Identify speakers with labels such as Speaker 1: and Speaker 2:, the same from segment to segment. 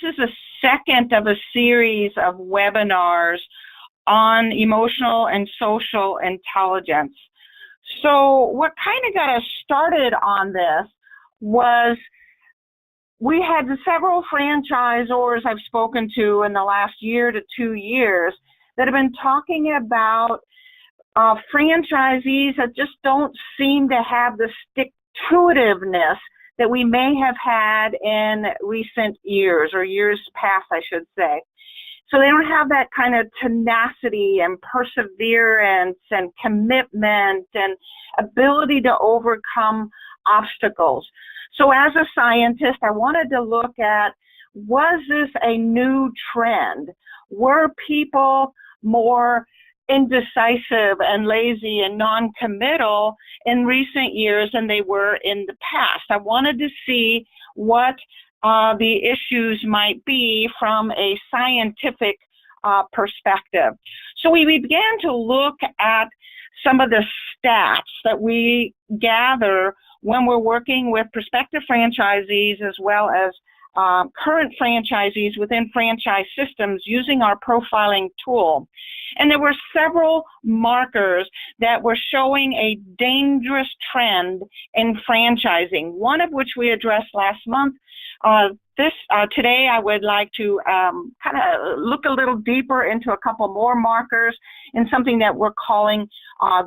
Speaker 1: is the second of a series of webinars on emotional and social intelligence. So what kind of got us started on this was we had several franchisors I've spoken to in the last year to 2 years that have been talking about franchisees that just don't seem to have the stick-to-it-ness that we may have had in recent years, or years past, I should say. So they don't have that kind of tenacity and perseverance and commitment and ability to overcome obstacles. So as a scientist, I wanted to look at, was this a new trend? Were people more indecisive and lazy and non-committal in recent years than they were in the past? I wanted to see what the issues might be from a scientific perspective. So we began to look at some of the stats that we gather when we're working with prospective franchisees as well as current franchisees within franchise systems using our profiling tool. And there were several markers that were showing a dangerous trend in franchising, one of which we addressed last month. Today I would like to kind of look a little deeper into a couple more markers in something that we're calling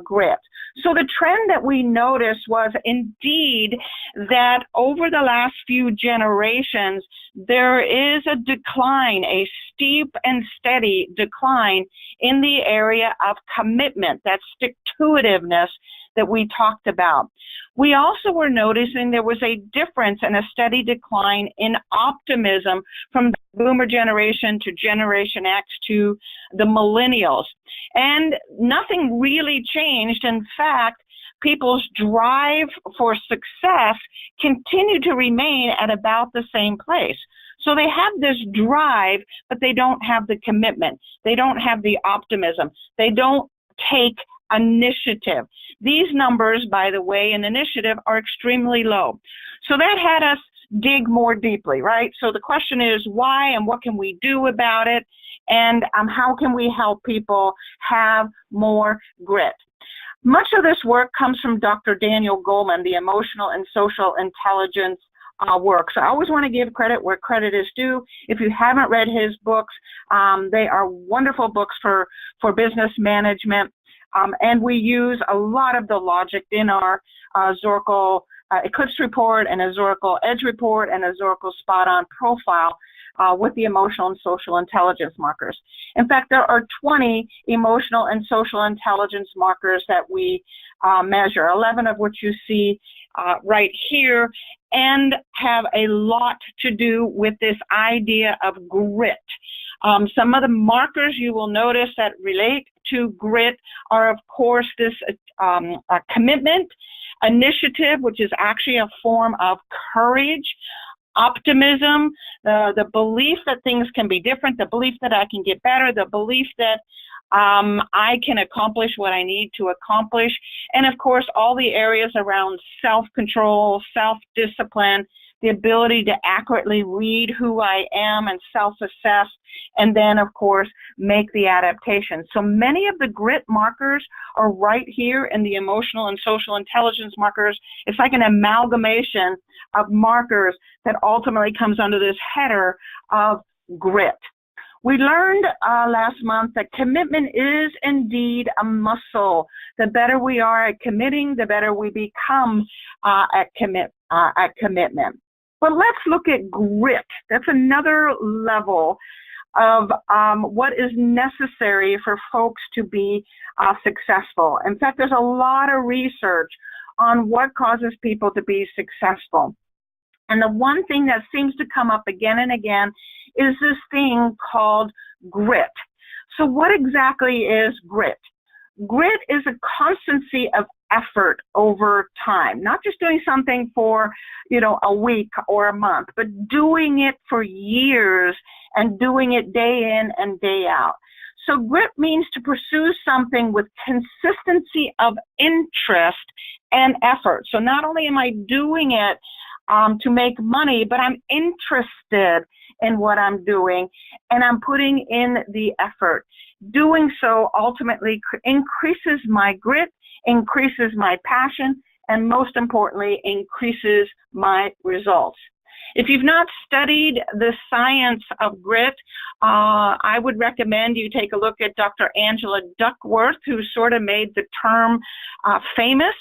Speaker 1: grit. So the trend that we noticed was indeed that over the last few generations, there is a decline, a steep and steady decline in the area of commitment, that stick-to-it-ness that we talked about. We also were noticing there was a difference and a steady decline in optimism from the boomer generation to Generation X to the millennials. And nothing really changed. In fact, people's drive for success continued to remain at about the same place. So they have this drive, but they don't have the commitment. They don't have the optimism. They don't take initiative. These numbers, by the way, in initiative are extremely low. So that had us dig more deeply, right? So the question is why and what can we do about it? And how can we help people have more grit? Much of this work comes from Dr. Daniel Goleman, the emotional and social intelligence work. So I always want to give credit where credit is due. If you haven't read his books, they are wonderful books for business management. And we use a lot of the logic in our Zorkel Eclipse report and a Zorkel Edge report and a Zorkel Spot On profile with the emotional and social intelligence markers. In fact, there are 20 emotional and social intelligence markers that we measure, 11 of which you see right here, and have a lot to do with this idea of grit. Some of the markers you will notice that relate to grit are, of course, this commitment, initiative, which is actually a form of courage, optimism, the belief that things can be different, the belief that I can get better, the belief that I can accomplish what I need to accomplish, and of course all the areas around self-control, self-discipline, the ability to accurately read who I am and self-assess, and then, of course, make the adaptation. So many of the grit markers are right here in the emotional and social intelligence markers. It's like an amalgamation of markers that ultimately comes under this header of grit. We learned last month that commitment is indeed a muscle. The better we are at committing, the better we become at commitment. But let's look at grit. That's another level of what is necessary for folks to be successful. In fact, there's a lot of research on what causes people to be successful. And the one thing that seems to come up again and again is this thing called grit. So what exactly is grit? Grit is a constancy of effort over time, not just doing something for, a week or a month, but doing it for years and doing it day in and day out. So grit means to pursue something with consistency of interest and effort. So not only am I doing it to make money, but I'm interested in what I'm doing, and I'm putting in the effort. Doing so ultimately increases my grit, increases my passion, and most importantly, increases my results. If you've not studied the science of grit, I would recommend you take a look at Dr. Angela Duckworth, who sort of made the term famous.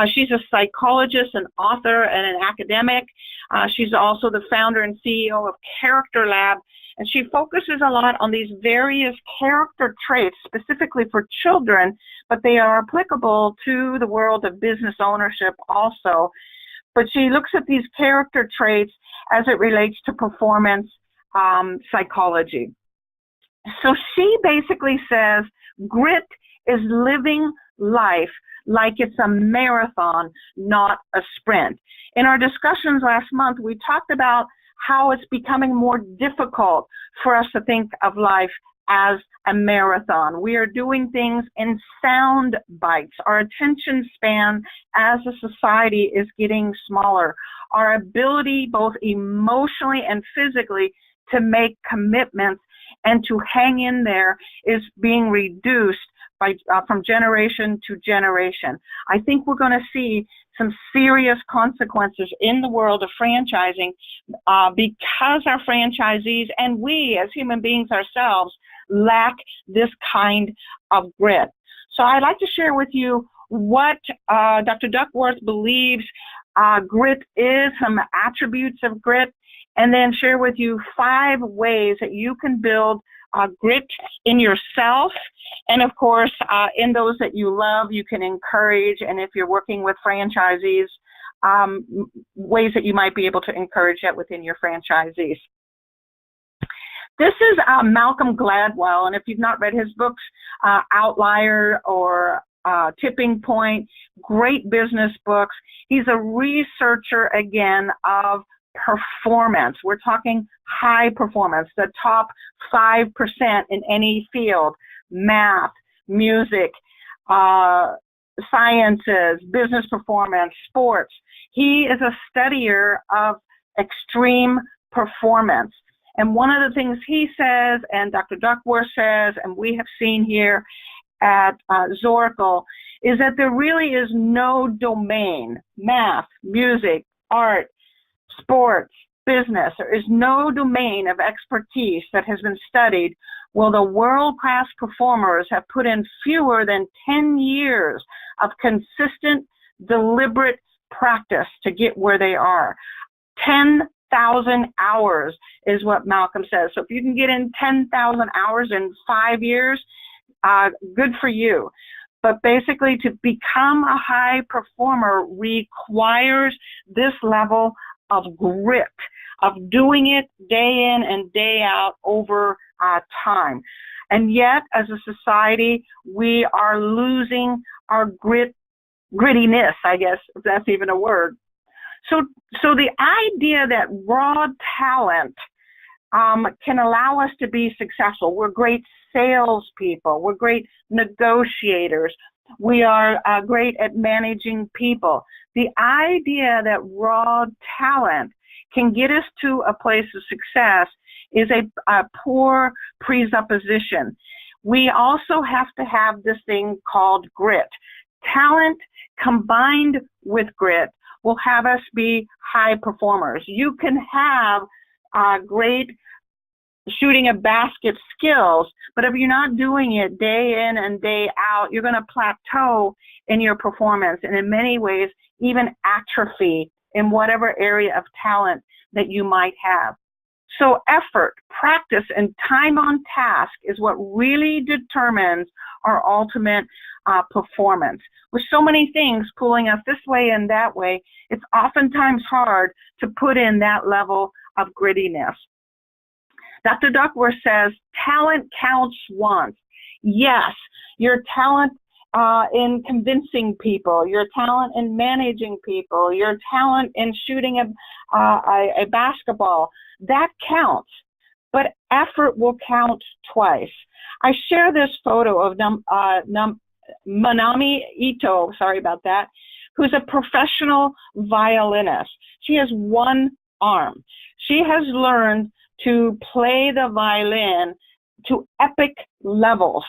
Speaker 1: She's a psychologist, an author, and an academic. She's also the founder and CEO of Character Lab, and she focuses a lot on these various character traits specifically for children, but they are applicable to the world of business ownership also. But she looks at these character traits as it relates to performance psychology. So she basically says grit is living life like it's a marathon, not a sprint. In our discussions last month, we talked about how it's becoming more difficult for us to think of life as a marathon. We are doing things in sound bites. Our attention span as a society is getting smaller. Our ability, both emotionally and physically, to make commitments and to hang in there is being reduced from generation to generation. I think we're going to see some serious consequences in the world of franchising because our franchisees and we as human beings ourselves lack this kind of grit. So I'd like to share with you what Dr. Duckworth believes grit is, some attributes of grit, and then share with you 5 ways that you can build grit in yourself, and of course in those that you love. You can encourage, and if you're working with franchisees, ways that you might be able to encourage that within your franchisees. This is Malcolm Gladwell, and if you've not read his books, Outlier or Tipping Point, great business books. He's a researcher, again, of performance. We're talking high performance, the top 5% in any field: math, music, sciences, business performance, sports. He is a studier of extreme performance. And one of the things he says, and Dr. Duckworth says, and we have seen here at Zoracle, is that there really is no domain, math, music, art, sports, business, there is no domain of expertise that has been studied where the world-class performers have put in fewer than 10 years of consistent, deliberate practice to get where they are. 10,000 hours is what Malcolm says. So if you can get in 10,000 hours in 5 years, good for you. But basically, to become a high performer requires this level of grit, of doing it day in and day out over time. And yet, as a society, we are losing our grittiness, I guess, if that's even a word. So the idea that raw talent can allow us to be successful. We're great salespeople. We're great negotiators. We are great at managing people. The idea that raw talent can get us to a place of success is a poor presupposition. We also have to have this thing called grit. Talent combined with grit will have us be high performers. You can have great shooting a basket skills, but if you're not doing it day in and day out, you're going to plateau in your performance, and in many ways even atrophy in whatever area of talent that you might have. So effort, practice, and time on task is what really determines our ultimate performance. With so many things pulling us this way and that way, it's oftentimes hard to put in that level of grittiness. Dr. Duckworth says, talent counts once. Yes, your talent in convincing people, your talent in managing people, your talent in shooting a basketball, that counts. But effort will count twice. I share this photo of Manami Ito, sorry about that, who's a professional violinist. She has one arm. She has learned to play the violin to epic levels.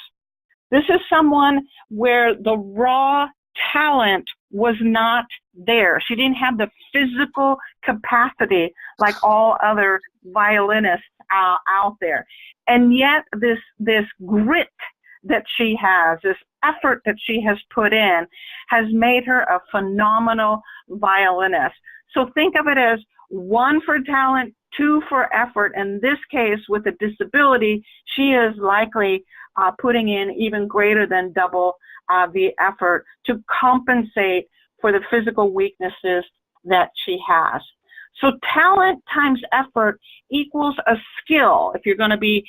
Speaker 1: This is someone where the raw talent was not there. She didn't have the physical capacity like all other violinists out there. And yet this grit that she has, this effort that she has put in, has made her a phenomenal violinist. So think of it as 1 for talent, 2 for effort. In this case, with a disability, she is likely putting in even greater than double the effort to compensate for the physical weaknesses that she has. So talent times effort equals a skill. If you're going to be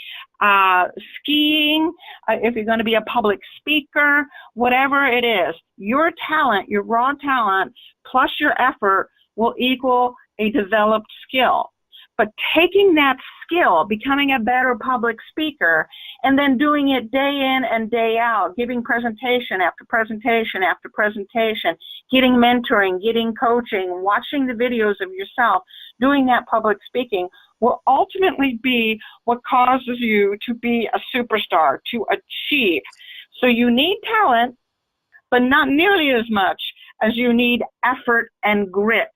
Speaker 1: skiing, if you're going to be a public speaker, whatever it is, your talent, your raw talent, plus your effort will equal a developed skill. But taking that skill, becoming a better public speaker, and then doing it day in and day out, giving presentation after presentation after presentation, getting mentoring, getting coaching, watching the videos of yourself, doing that public speaking, will ultimately be what causes you to be a superstar, to achieve. So you need talent, but not nearly as much as you need effort and grit.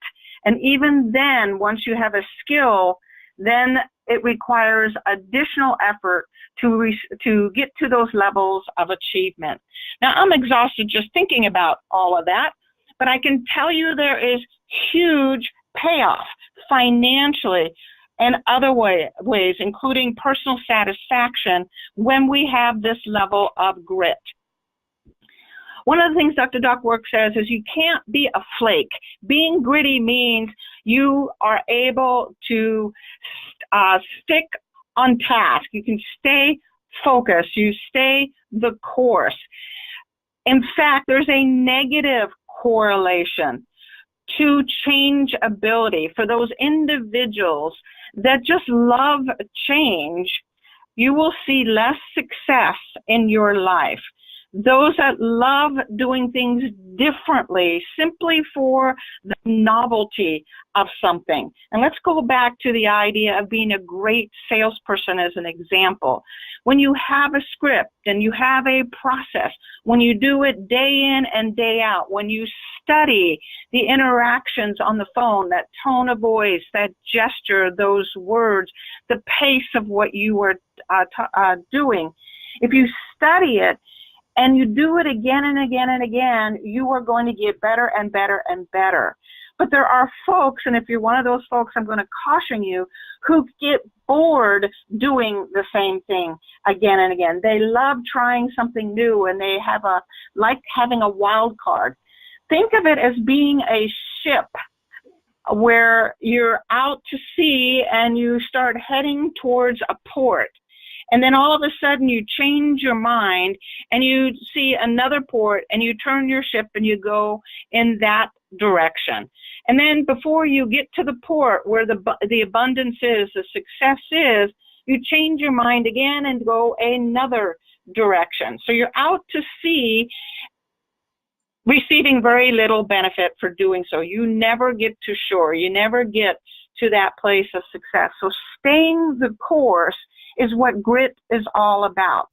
Speaker 1: And even then, once you have a skill, then it requires additional effort to get to those levels of achievement. Now, I'm exhausted just thinking about all of that, but I can tell you there is huge payoff financially and other ways, including personal satisfaction, when we have this level of grit. One of the things Dr. Doc Work says is you can't be a flake. Being gritty means you are able to stick on task. You can stay focused. You stay the course. In fact, there's a negative correlation to changeability. For those individuals that just love change, you will see less success in your life. Those that love doing things differently simply for the novelty of something. And let's go back to the idea of being a great salesperson as an example. When you have a script and you have a process, when you do it day in and day out, when you study the interactions on the phone, that tone of voice, that gesture, those words, the pace of what you are doing, if you study it, and you do it again and again and again, you are going to get better and better and better. But there are folks, and if you're one of those folks, I'm going to caution you, who get bored doing the same thing again and again. They love trying something new, and they have like having a wild card. Think of it as being a ship where you're out to sea and you start heading towards a port. And then all of a sudden you change your mind and you see another port and you turn your ship and you go in that direction. And then before you get to the port where the abundance is, the success is, you change your mind again and go another direction. So you're out to sea receiving very little benefit for doing so. You never get to shore. You never get to that place of success. So staying the course is what grit is all about.